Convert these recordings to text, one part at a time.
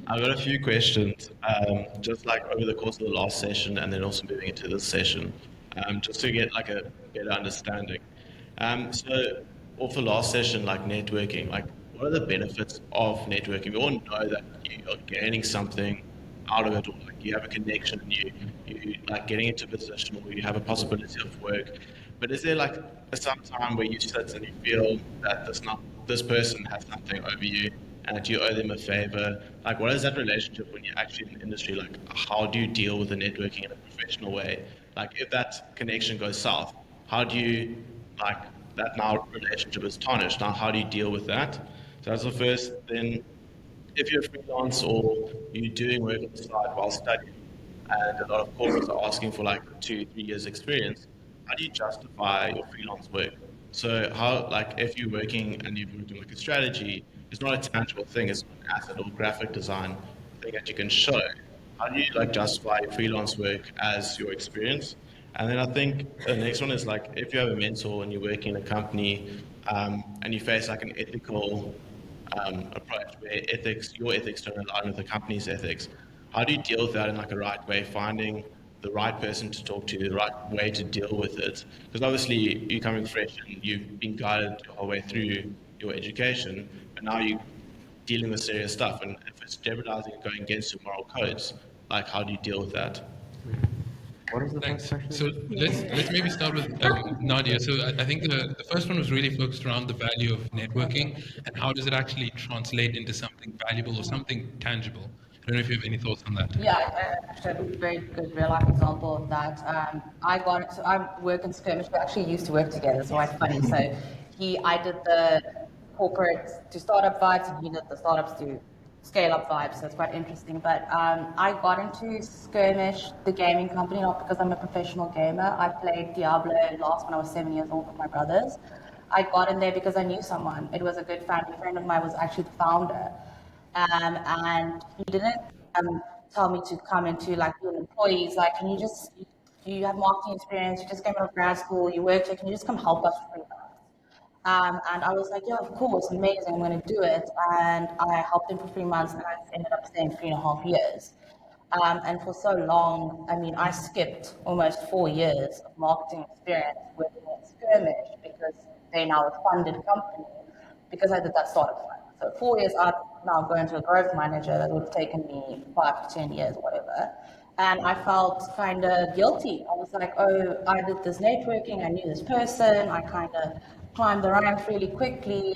I've got a few questions, just like over the course of the last session and then also moving into this session, just to get like a better understanding. So, off the last session, like networking, like what are the benefits of networking? We all know that you are gaining something out of it, or like you have a connection and you like getting into a position or you have a possibility of work. But is there like some time where you sit and you feel that this person has something over you and that you owe them a favor? Like, what is that relationship when you're actually in the industry? Like, how do you deal with the networking in a professional way? Like, if that connection goes south, how do you like that now relationship is tarnished? Now, how do you deal with that? So that's the first. Then if you're freelance or you're doing work on the side while studying, and a lot of corporates are asking for like 2, 3 years experience, how do you justify your freelance work? So how, like, if you're working and you've worked on like a strategy, it's not a tangible thing, it's not an asset or graphic design thing that you can show. How do you like justify your freelance work as your experience? And then I think the next one is like if you have a mentor and you're working in a company and you face like an ethical approach where your ethics don't align with the company's ethics. How do you deal with that in like a right way, finding the right person to talk to, the right way to deal with it? Because obviously you're coming fresh and you've been guided your whole way through your education, but now you're dealing with serious stuff. And if it's jeopardizing and going against your moral codes, like how do you deal with that? What was the first Thanks. So question? let's maybe start with Nadia. So I think the first one was really focused around the value of networking and how does it actually translate into something valuable or something tangible. I don't know if you have any thoughts on that. Yeah, actually, a very good real life example of that. I work in Skirmish. We actually used to work together. It's quite funny. So I did the corporate to startup vibes, and he did the startups to scale up vibes. So it's quite interesting. But I got into Skirmish, the gaming company, not because I'm a professional gamer. I played Diablo last when I was 7 years old with my brothers. I got in there because I knew someone. It was a good family friend of mine was actually the founder. And he didn't tell me to come into like be an employee. He's like, can you just, you have marketing experience, you just came out of grad school, you work here, can you just come help us for 3 months? And I was like, yeah, of course, amazing, I'm going to do it. And I helped him for 3 months and I ended up staying 3.5 years. And for so long, I mean, I skipped almost 4 years of marketing experience working at Skirmish because they now a funded company because I did that startup fund. So 4 years out, now going to a growth manager that would have taken me 5 to 10 years, whatever. And I felt kind of guilty. I was like, oh, I did this networking, I knew this person, I kind of climbed the ranks really quickly.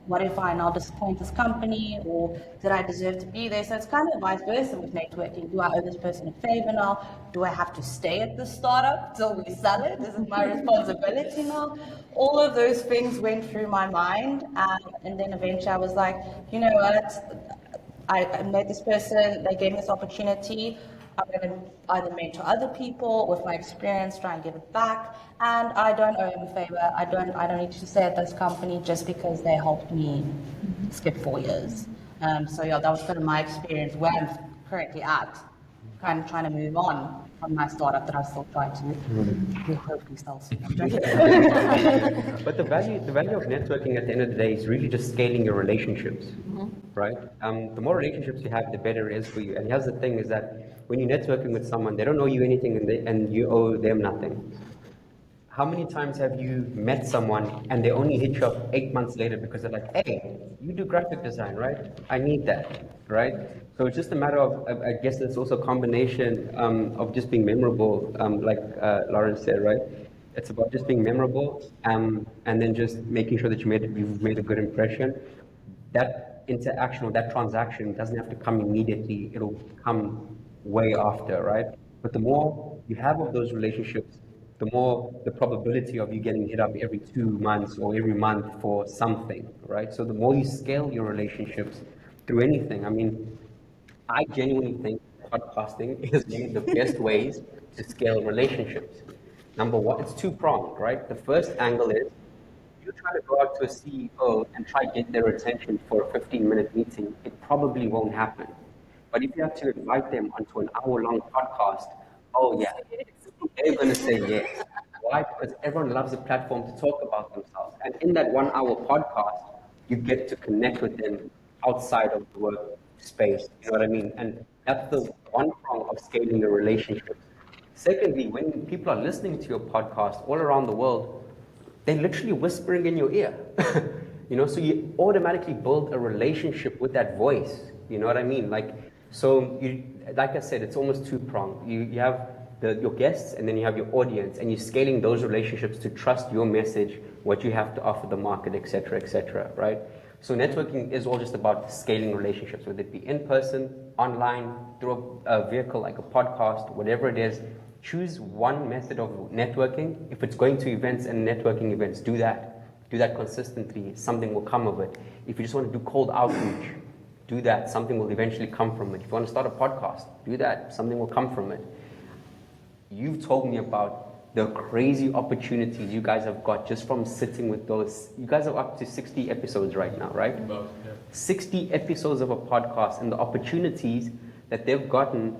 What if I now disappoint this company, or did I deserve to be there? So it's kind of vice versa with networking. Do I owe this person a favor now? Do I have to stay at the startup till we sell it? Is it my responsibility now? All of those things went through my mind, and then eventually I was like, you know what? I met this person, they gave me this opportunity. I'm going to either mentor other people with my experience, try and give it back. And I don't owe them a favor. I don't need to stay at this company just because they helped me skip 4 years. So yeah, that was kind of my experience where I'm currently at, kind of trying to move on from my startup that I still try to hopefully sell soon. I'm joking. But the value of networking at the end of the day is really just scaling your relationships, right? The more relationships you have, the better it is for you. And here's the thing: is that when you're networking with someone, they don't owe you anything, and you owe them nothing. How many times have you met someone and they only hit you up 8 months later because they're like, hey, you do graphic design, right? I need that, right? So it's just a matter of, I guess it's also a combination of just being memorable, like Lawrence said, right? It's about just being memorable and then just making sure that you've made a good impression. That interaction or that transaction doesn't have to come immediately, it'll come way after, right? But the more you have of those relationships, the more the probability of you getting hit up every 2 months or every month for something, right? So the more you scale your relationships through anything, I mean, I genuinely think podcasting is one of the best ways to scale relationships. Number one, it's two-pronged, right? The first angle is you try to go out to a CEO and try to get their attention for a 15-minute meeting, it probably won't happen. But if you have to invite them onto an hour-long podcast, oh yeah, they're going to say yes. Why? Because everyone loves a platform to talk about themselves. And in that 1 hour podcast, you get to connect with them outside of the work space. You know what I mean? And that's the one prong of scaling the relationships. Secondly, when people are listening to your podcast all around the world, they're literally whispering in your ear. So you automatically build a relationship with that voice. You know what I mean? Like I said, it's almost two-pronged. You have your guests, and then you have your audience, and you're scaling those relationships to trust your message, what you have to offer the market, etc., right? So networking is all just about scaling relationships, whether it be in person, online, through a vehicle like a podcast, whatever it is. Choose one method of networking. If it's going to events and networking events, do that. Do that consistently. Something will come of it. If you just want to do cold outreach, do that. Something will eventually come from it. If you want to start a podcast, do that. Something will come from it. You've told me about the crazy opportunities you guys have got just from sitting with those. You guys are up to 60 episodes right now, right? About, yeah. 60 episodes of a podcast, and the opportunities that they've gotten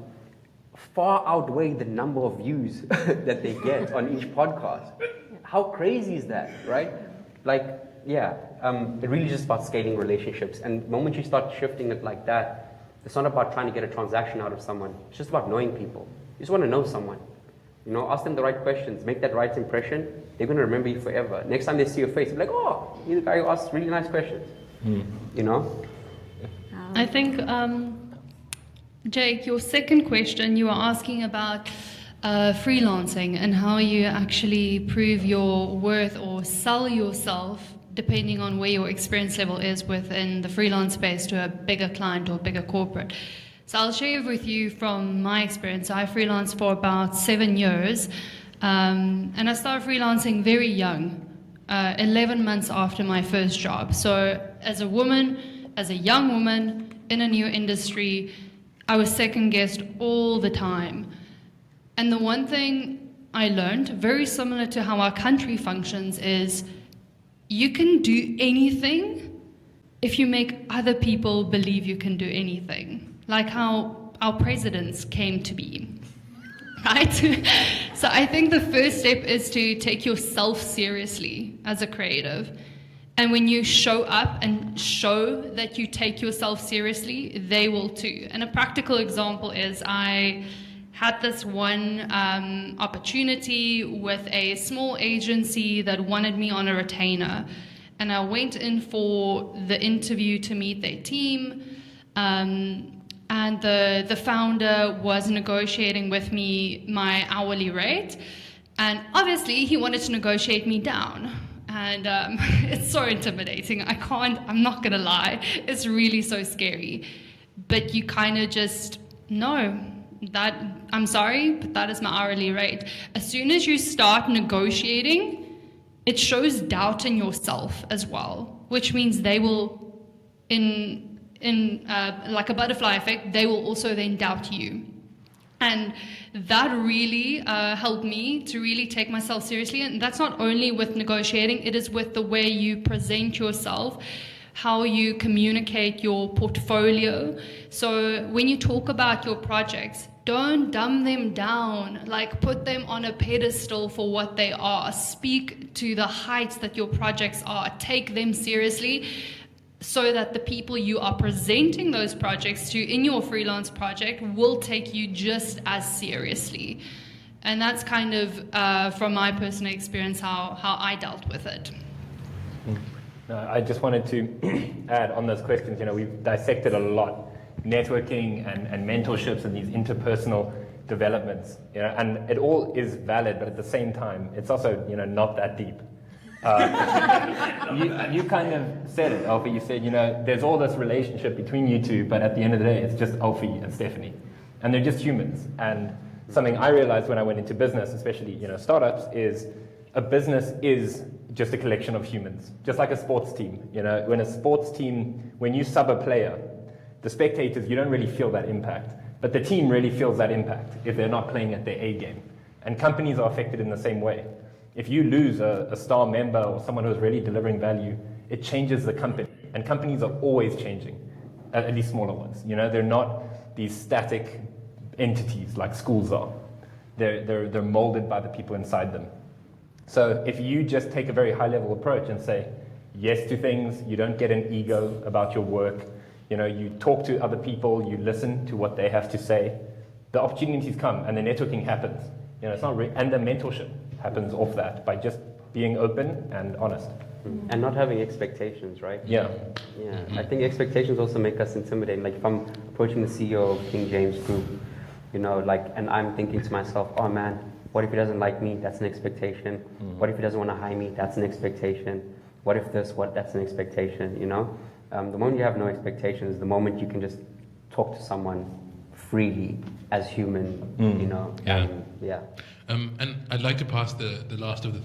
far outweigh the number of views that they get on each podcast. How crazy is that, right? It really just about scaling relationships. And the moment you start shifting it like that, it's not about trying to get a transaction out of someone. It's just about knowing people. You just want to know someone. Ask them the right questions, make that right impression. They're going to remember you forever. Next time they see your face, they'll be like, oh, you're the guy who asks really nice questions. I think, Jake, your second question, you were asking about freelancing and how you actually prove your worth or sell yourself depending on where your experience level is within the freelance space to a bigger client or bigger corporate. So I'll share with you from my experience. I freelanced for about 7 years, and I started freelancing very young, 11 months after my first job. So as a woman, as a young woman in a new industry, I was second-guessed all the time. And the one thing I learned, very similar to how our country functions, is you can do anything if you make other people believe you can do anything. Like how our presidents came to be, right? So I think the first step is to take yourself seriously as a creative. And when you show up and show that you take yourself seriously, they will too. And a practical example is I had this one opportunity with a small agency that wanted me on a retainer. And I went in for the interview to meet their team. And the founder was negotiating with me my hourly rate. And obviously, he wanted to negotiate me down. And it's so intimidating. I'm not going to lie. It's really so scary. But you kind of just know that, I'm sorry, but that is my hourly rate. As soon as you start negotiating, it shows doubt in yourself as well, which means they will, like a butterfly effect, they will also then doubt you. And that really helped me to really take myself seriously. And that's not only with negotiating, it is with the way you present yourself, how you communicate your portfolio. So when you talk about your projects, don't dumb them down, like put them on a pedestal for what they are. Speak to the heights that your projects are. Take them seriously, so that the people you are presenting those projects to in your freelance project will take you just as seriously. And that's kind of, from my personal experience, how I dealt with it. I just wanted to add on those questions, we've dissected a lot, networking and mentorships and these interpersonal developments, and it all is valid, but at the same time, it's also, not that deep. You kind of said it, Alfie. You said, there's all this relationship between you two, but at the end of the day, it's just Alfie and Stephanie. And they're just humans. And something I realized when I went into business, especially, startups, is a business is just a collection of humans, just like a sports team. When a sports team, when you sub a player, the spectators, you don't really feel that impact. But the team really feels that impact if they're not playing at their A game. And companies are affected in the same way. If you lose a star member or someone who's really delivering value, it changes the company. And companies are always changing, at least smaller ones. They're not these static entities like schools are. They're molded by the people inside them. So if you just take a very high level approach and say yes to things, you don't get an ego about your work, You know, you talk to other people, you listen to what they have to say. The opportunities come and the networking happens. You know, it's not and the mentorship happens off that by just being open and honest. And not having expectations, right? Yeah. Yeah, I think expectations also make us intimidating. Like if I'm approaching the CEO of King James Group, you know, like, and I'm thinking to myself, oh man, what if he doesn't like me? That's an expectation. What if he doesn't want to hire me? That's an expectation. What if this? That's an expectation. You know, the moment you have no expectations, the moment you can just talk to someone freely as human. You know. Yeah. Yeah. And I'd like to pass the last of the